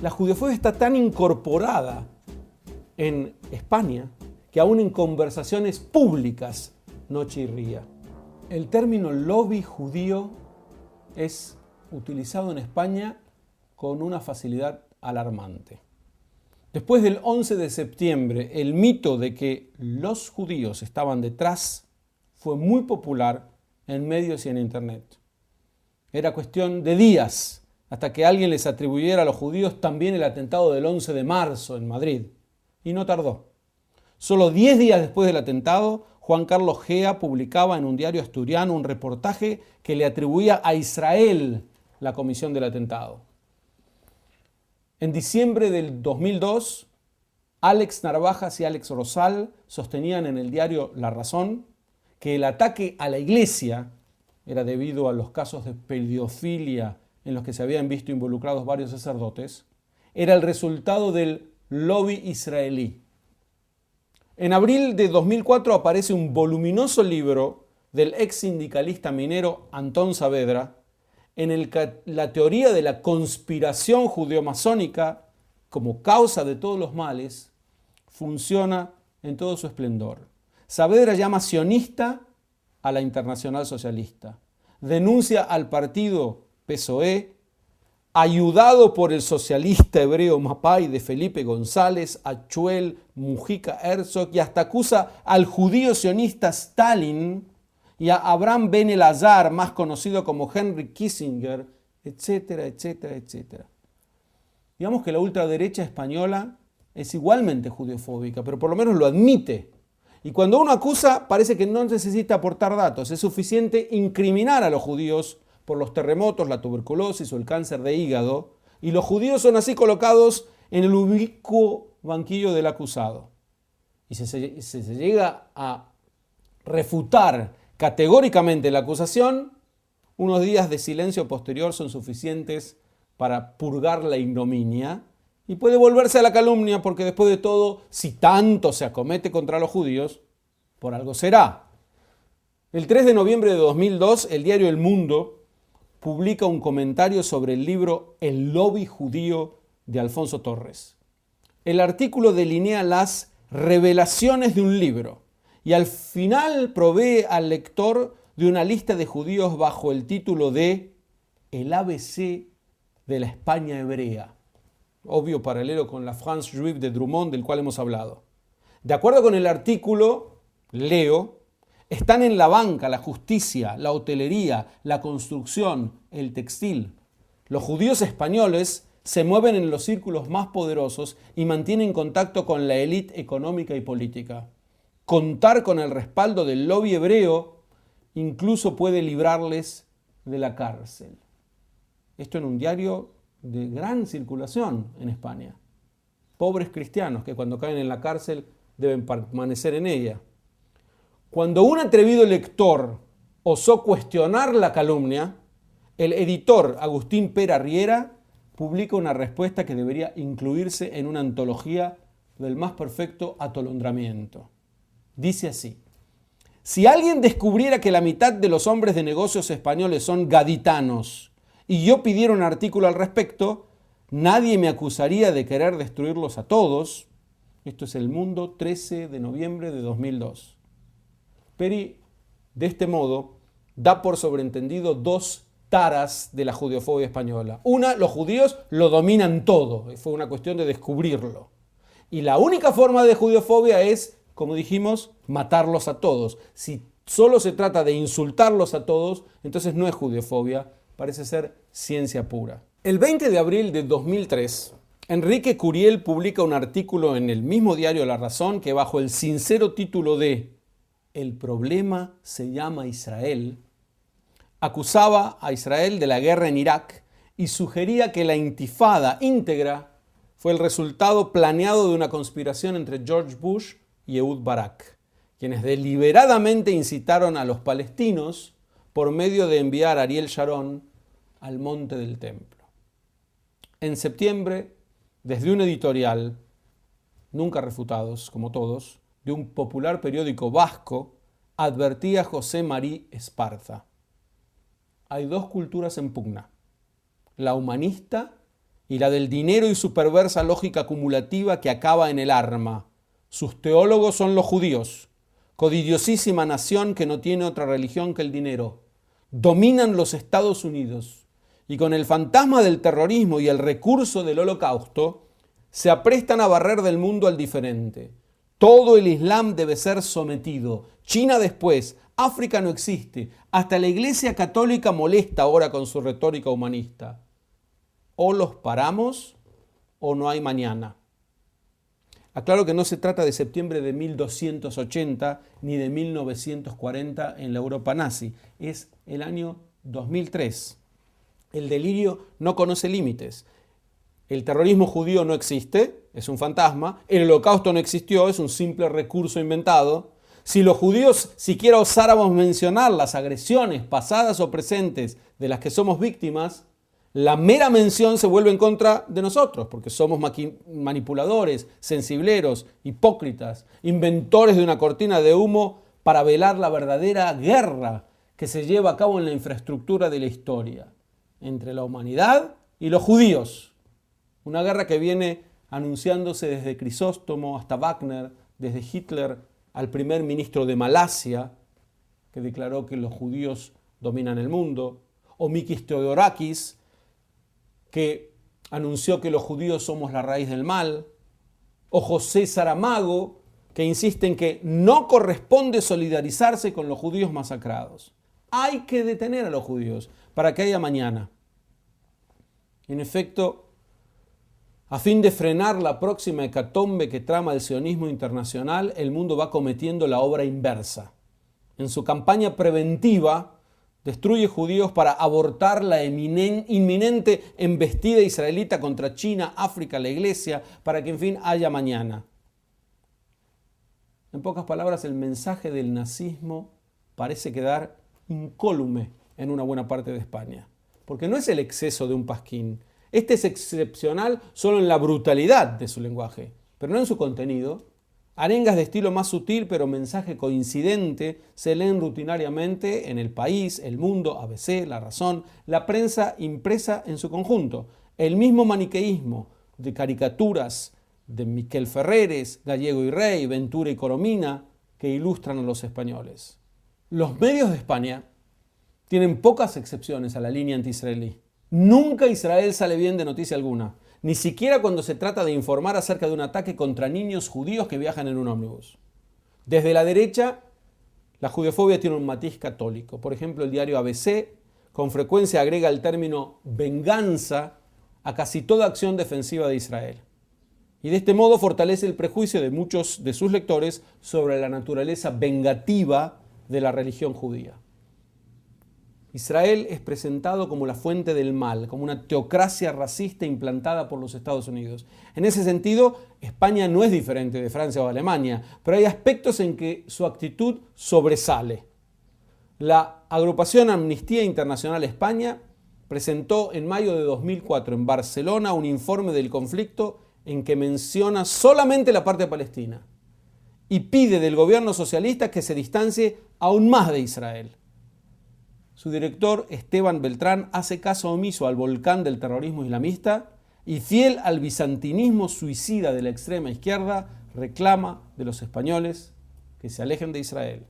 La judeofobia está tan incorporada en España que aún en conversaciones públicas no chirría. El término lobby judío es utilizado en España con una facilidad alarmante. Después del 11 de septiembre, el mito de que los judíos estaban detrás fue muy popular en medios y en internet. Era cuestión de días hasta que alguien les atribuyera a los judíos también el atentado del 11 de marzo en Madrid. Y no tardó. Solo 10 días después del atentado, Juan Carlos Gea publicaba en un diario asturiano un reportaje que le atribuía a Israel la comisión del atentado. En diciembre del 2002, Alex Narvajas y Alex Rosal sostenían en el diario La Razón que el ataque a la iglesia era debido a los casos de pedofilia en los que se habían visto involucrados varios sacerdotes, era el resultado del lobby israelí. En abril de 2004 aparece un voluminoso libro del ex sindicalista minero Antón Saavedra, en el que la teoría de la conspiración judeo-masónica como causa de todos los males funciona en todo su esplendor. Saavedra llama sionista a la Internacional Socialista, denuncia al partido PSOE, ayudado por el socialista hebreo Mapai de Felipe González, Achuel, Mujica Herzog, y hasta acusa al judío sionista Stalin y a Abraham Ben Elazar, más conocido como Henry Kissinger, etcétera, etcétera, etcétera. Digamos que la ultraderecha española es igualmente judeofóbica, pero por lo menos lo admite. Y cuando uno acusa, parece que no necesita aportar datos. Es suficiente incriminar a los judíos por los terremotos, la tuberculosis o el cáncer de hígado, y los judíos son así colocados en el ubicuo banquillo del acusado. Y si se llega a refutar categóricamente la acusación, unos días de silencio posterior son suficientes para purgar la ignominia y puede volverse a la calumnia, porque después de todo, si tanto se acomete contra los judíos, por algo será. El 3 de noviembre de 2002, el diario El Mundo publica un comentario sobre el libro El lobby judío de Alfonso Torres. El artículo delinea las revelaciones de un libro y al final provee al lector de una lista de judíos bajo el título de El ABC de la España hebrea. Obvio paralelo con la France Juive de Drummond, del cual hemos hablado. De acuerdo con el artículo, leo, están en la banca, la justicia, la hotelería, la construcción, el textil. Los judíos españoles se mueven en los círculos más poderosos y mantienen contacto con la élite económica y política. Contar con el respaldo del lobby hebreo incluso puede librarles de la cárcel. Esto en un diario de gran circulación en España. Pobres cristianos que cuando caen en la cárcel deben permanecer en ella. Cuando un atrevido lector osó cuestionar la calumnia, el editor Agustín Pera Riera publica una respuesta que debería incluirse en una antología del más perfecto atolondramiento. Dice así: si alguien descubriera que la mitad de los hombres de negocios españoles son gaditanos y yo pidiera un artículo al respecto, nadie me acusaría de querer destruirlos a todos. Esto es El Mundo, 13 de noviembre de 2002. Peri, de este modo, da por sobreentendido dos taras de la judeofobia española. Una, los judíos lo dominan todo, fue una cuestión de descubrirlo. Y la única forma de judeofobia es, como dijimos, matarlos a todos. Si solo se trata de insultarlos a todos, entonces no es judeofobia, parece ser ciencia pura. El 20 de abril de 2003, Enrique Curiel publica un artículo en el mismo diario La Razón que, bajo el sincero título de El problema se llama Israel, acusaba a Israel de la guerra en Irak y sugería que la intifada íntegra fue el resultado planeado de una conspiración entre George Bush y Ehud Barak, quienes deliberadamente incitaron a los palestinos por medio de enviar a Ariel Sharon al Monte del Templo. En septiembre, desde un editorial, nunca refutados, como todos, de un popular periódico vasco, advertía José Marí Esparza: hay dos culturas en pugna, la humanista y la del dinero y su perversa lógica acumulativa que acaba en el arma. Sus teólogos son los judíos, codidiosísima nación que no tiene otra religión que el dinero. Dominan los Estados Unidos y con el fantasma del terrorismo y el recurso del holocausto se aprestan a barrer del mundo al diferente. Todo el Islam debe ser sometido. China después. África no existe. Hasta la Iglesia Católica molesta ahora con su retórica humanista. O los paramos o no hay mañana. Aclaro que no se trata de septiembre de 1280 ni de 1940 en la Europa nazi. Es el año 2003. El delirio no conoce límites. El terrorismo judío no existe, es un fantasma. El holocausto no existió, es un simple recurso inventado. Si los judíos siquiera osáramos mencionar las agresiones pasadas o presentes de las que somos víctimas, la mera mención se vuelve en contra de nosotros, porque somos manipuladores, sensibleros, hipócritas, inventores de una cortina de humo para velar la verdadera guerra que se lleva a cabo en la infraestructura de la historia, entre la humanidad y los judíos. Una guerra que viene anunciándose desde Crisóstomo hasta Wagner, desde Hitler al primer ministro de Malasia, que declaró que los judíos dominan el mundo, o Mikis Theodorakis, que anunció que los judíos somos la raíz del mal, o José Saramago, que insiste en que no corresponde solidarizarse con los judíos masacrados. Hay que detener a los judíos para que haya mañana. En efecto, a fin de frenar la próxima hecatombe que trama el sionismo internacional, el mundo va cometiendo la obra inversa. En su campaña preventiva, destruye judíos para abortar la inminente embestida israelita contra China, África, la Iglesia, para que en fin haya mañana. En pocas palabras, el mensaje del nazismo parece quedar incólume en una buena parte de España, porque no es el exceso de un pasquín. Este es excepcional solo en la brutalidad de su lenguaje, pero no en su contenido. Arengas de estilo más sutil, pero mensaje coincidente, se leen rutinariamente en El País, El Mundo, ABC, La Razón, la prensa impresa en su conjunto. El mismo maniqueísmo de caricaturas de Miquel Ferreres, Gallego y Rey, Ventura y Coromina, que ilustran a los españoles. Los medios de España tienen pocas excepciones a la línea anti-israelí. Nunca Israel sale bien de noticia alguna, ni siquiera cuando se trata de informar acerca de un ataque contra niños judíos que viajan en un ómnibus. Desde la derecha, la judeofobia tiene un matiz católico. Por ejemplo, el diario ABC con frecuencia agrega el término venganza a casi toda acción defensiva de Israel. Y de este modo fortalece el prejuicio de muchos de sus lectores sobre la naturaleza vengativa de la religión judía. Israel es presentado como la fuente del mal, como una teocracia racista implantada por los Estados Unidos. En ese sentido, España no es diferente de Francia o Alemania, pero hay aspectos en que su actitud sobresale. La agrupación Amnistía Internacional España presentó en mayo de 2004 en Barcelona un informe del conflicto en que menciona solamente la parte palestina y pide del gobierno socialista que se distancie aún más de Israel. Su director, Esteban Beltrán, hace caso omiso al volcán del terrorismo islamista y, fiel al bizantinismo suicida de la extrema izquierda, reclama de los españoles que se alejen de Israel.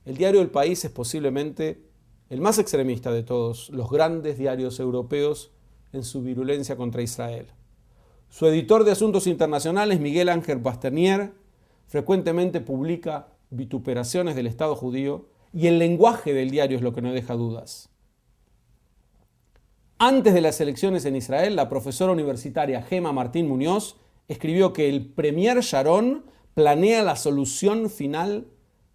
El diario El País es posiblemente el más extremista de todos los grandes diarios europeos en su virulencia contra Israel. Su editor de asuntos internacionales, Miguel Ángel Pasternier, frecuentemente publica vituperaciones del Estado judío, y el lenguaje del diario es lo que no deja dudas. Antes de las elecciones en Israel, la profesora universitaria Gema Martín Muñoz escribió que el premier Sharon planea la solución final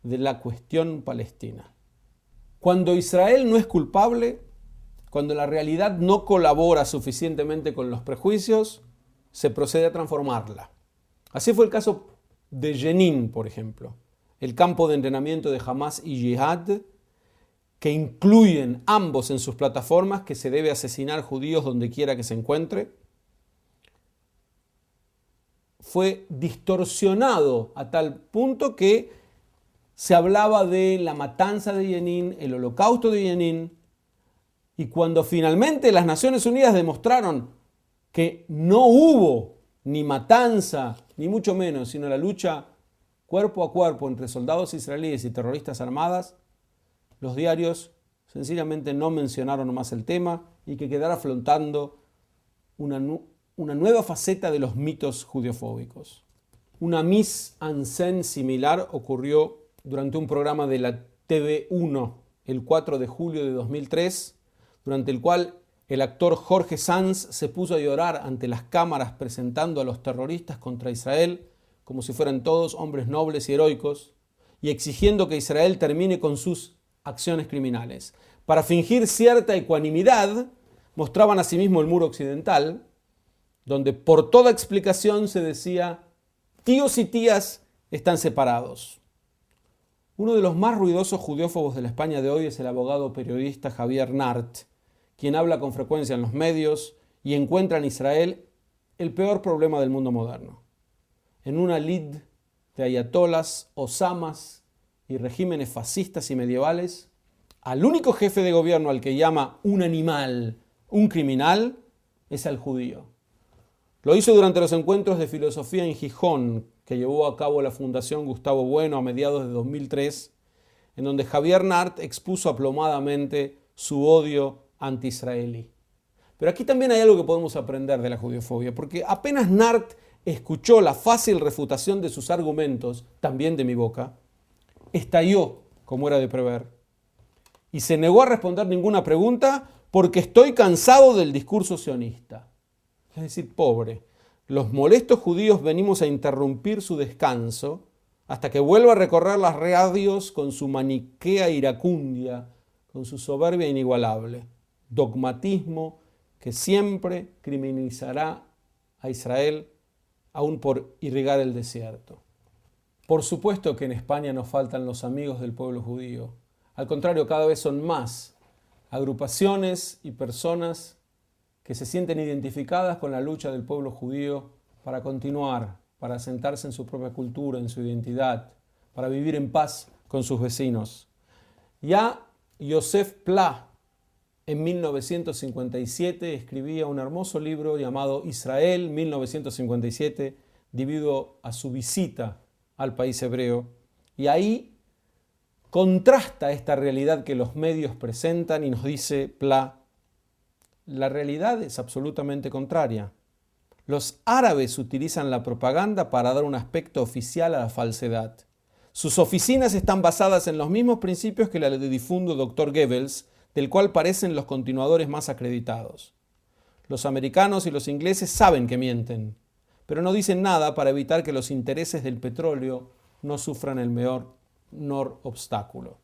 de la cuestión palestina. Cuando Israel no es culpable, cuando la realidad no colabora suficientemente con los prejuicios, se procede a transformarla. Así fue el caso de Jenin, por ejemplo. El campo de entrenamiento de Hamas y Jihad, que incluyen ambos en sus plataformas que se debe asesinar judíos donde quiera que se encuentre, fue distorsionado a tal punto que se hablaba de la matanza de Jenin, el holocausto de Jenin, y cuando finalmente las Naciones Unidas demostraron que no hubo ni matanza, ni mucho menos, sino la lucha cuerpo a cuerpo entre soldados israelíes y terroristas armadas, los diarios sencillamente no mencionaron más el tema y que quedara flotando una nueva faceta de los mitos judeofóbicos. Una mise en scène similar ocurrió durante un programa de la TV1 el 4 de julio de 2003, durante el cual el actor Jorge Sanz se puso a llorar ante las cámaras presentando a los terroristas contra Israel como si fueran todos hombres nobles y heroicos y exigiendo que Israel termine con sus acciones criminales. Para fingir cierta ecuanimidad, mostraban asimismo el muro occidental, donde por toda explicación se decía: tíos y tías están separados. Uno de los más ruidosos judeófobos de la España de hoy es el abogado periodista Javier Nart, quien habla con frecuencia en los medios y encuentra en Israel el peor problema del mundo moderno. En una lid de ayatolas, osamas y regímenes fascistas y medievales, al único jefe de gobierno al que llama un animal, un criminal, es al judío. Lo hizo durante los encuentros de filosofía en Gijón, que llevó a cabo la Fundación Gustavo Bueno a mediados de 2003, en donde Javier Nart expuso aplomadamente su odio anti-israelí. Pero aquí también hay algo que podemos aprender de la judeofobia, porque apenas Nart escuchó la fácil refutación de sus argumentos, también de mi boca, estalló, como era de prever, y se negó a responder ninguna pregunta porque estoy cansado del discurso sionista. Es decir, pobre, los molestos judíos venimos a interrumpir su descanso hasta que vuelva a recorrer las radios con su maniquea iracundia, con su soberbia inigualable, dogmatismo que siempre criminalizará a Israel aún por irrigar el desierto. Por supuesto que en España nos faltan los amigos del pueblo judío. Al contrario, cada vez son más agrupaciones y personas que se sienten identificadas con la lucha del pueblo judío para continuar, para asentarse en su propia cultura, en su identidad, para vivir en paz con sus vecinos. Ya Joseph Pla, en 1957, escribía un hermoso libro llamado Israel 1957, debido a su visita al país hebreo. Y ahí contrasta esta realidad que los medios presentan y nos dice Pla: la realidad es absolutamente contraria. Los árabes utilizan la propaganda para dar un aspecto oficial a la falsedad. Sus oficinas están basadas en los mismos principios que la del difunto Dr. Goebbels, del cual parecen los continuadores más acreditados. Los americanos y los ingleses saben que mienten, pero no dicen nada para evitar que los intereses del petróleo no sufran el menor obstáculo.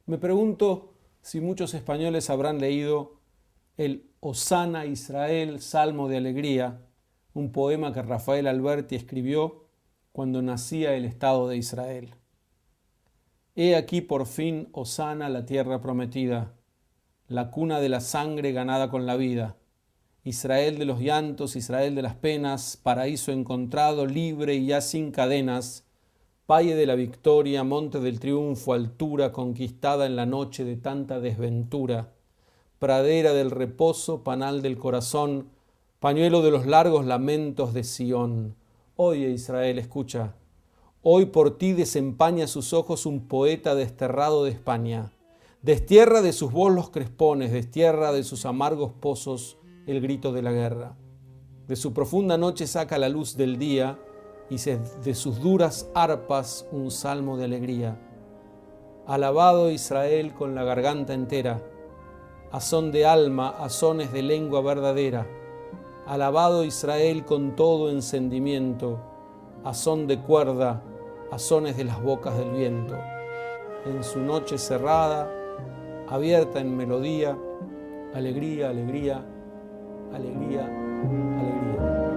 Me pregunto si muchos españoles habrán leído el Hosana Israel, Salmo de Alegría, un poema que Rafael Alberti escribió cuando nacía el Estado de Israel. He aquí por fin Hosana la tierra prometida, la cuna de la sangre ganada con la vida. Israel de los llantos, Israel de las penas, paraíso encontrado, libre y ya sin cadenas, valle de la victoria, monte del triunfo, altura conquistada en la noche de tanta desventura, pradera del reposo, panal del corazón, pañuelo de los largos lamentos de Sión. Oye Israel, escucha, hoy por ti desempaña sus ojos un poeta desterrado de España. Destierra de sus bolos crespones, destierra de sus amargos pozos el grito de la guerra. De su profunda noche saca la luz del día y de sus duras arpas un salmo de alegría. Alabado Israel con la garganta entera, a son de alma, a sones de lengua verdadera. Alabado Israel con todo encendimiento, a son de cuerda, a sones de las bocas del viento. En su noche cerrada, abierta en melodía, alegría, alegría, alegría, alegría.